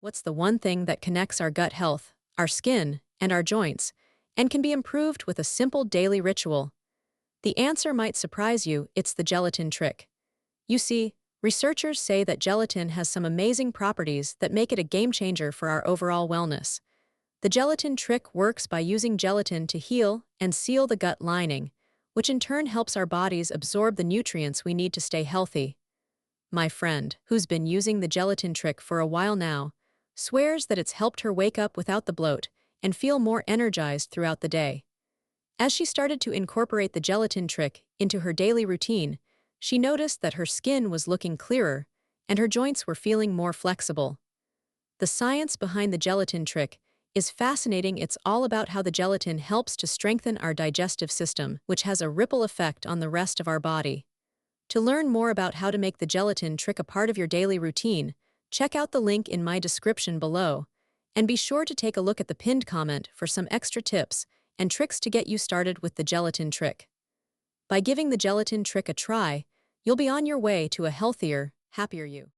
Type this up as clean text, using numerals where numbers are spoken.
What's the one thing that connects our gut health, our skin, and our joints, and can be improved with a simple daily ritual? The answer might surprise you. It's the gelatin trick. You see, researchers say that gelatin has some amazing properties that make it a game changer for our overall wellness. The gelatin trick works by using gelatin to heal and seal the gut lining, which in turn helps our bodies absorb the nutrients we need to stay healthy. My friend, who's been using the gelatin trick for a while now, swears that it's helped her wake up without the bloat and feel more energized throughout the day. As she started to incorporate the gelatin trick into her daily routine, she noticed that her skin was looking clearer and her joints were feeling more flexible. The science behind the gelatin trick is fascinating. It's all about how the gelatin helps to strengthen our digestive system, which has a ripple effect on the rest of our body. To learn more about how to make the gelatin trick a part of your daily routine, check out the link in my description below, and be sure to take a look at the pinned comment for some extra tips and tricks to get you started with the gelatin trick. By giving the gelatin trick a try, you'll be on your way to a healthier, happier you.